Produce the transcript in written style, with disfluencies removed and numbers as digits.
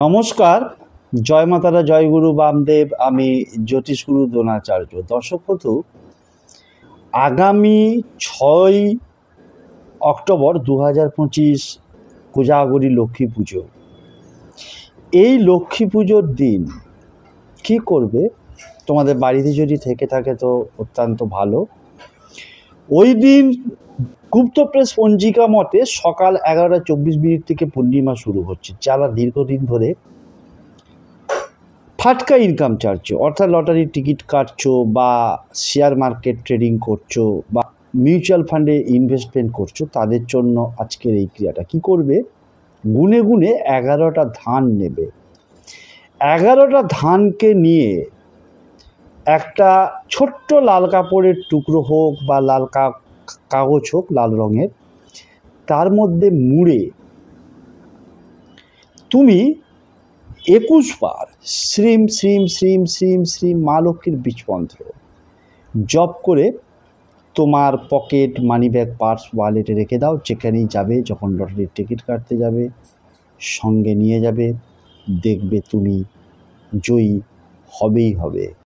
নমস্কার, জয় মাতারা, জয় গুরু বামদেব। আমি জ্যোতিষগুরু দ্রোণাচার্য। দর্শক বন্ধু, আগামী 6 অক্টোবর 2025 কোজাগরী লক্ষ্মী পুজো। এই লক্ষ্মী পুজোর দিন কি করবে? তোমাদের বাড়িতে যদি থেকে থাকে তো অত্যন্ত ভালো। ওই দিন গুপ্ত প্রেস পঞ্জিকা মতে সকাল 11:24 থেকে পূর্ণিমা শুরু হচ্ছে। যারা দীর্ঘদিন ধরে ফাটকা ইনকাম চাইছো, অর্থাৎ লটারির টিকিট কাটছো বা শেয়ার মার্কেট ট্রেডিং করছো বা মিউচুয়াল ফান্ডে ইনভেস্টমেন্ট করছো, তাদের জন্য আজকের এই ক্রিয়াটা কি করবে? গুনে গুনে 11টা ধান নেবে। 11টা ধানকে নিয়ে একটা ছোট্ট লাল কাপড়ের টুকরো হোক বা লাল কাগজ হোক, লাল রঙের, তার মধ্যে মুড়ে তুমি 21 বার শ্রীম শ্রীম শ্রীম শ্রীম শ্রীম মা লক্ষ্মীর বীজ মন্ত্র জপ করে তোমার পকেট, মানি ব্যাগ, পার্স, ওয়ালেটে রেখে দাও। যেখানেই যাবে, যখন লটারির টিকিট কাটতে যাবে, সঙ্গে নিয়ে যাবে। দেখবে তুমি জয়ী হবেই হবে।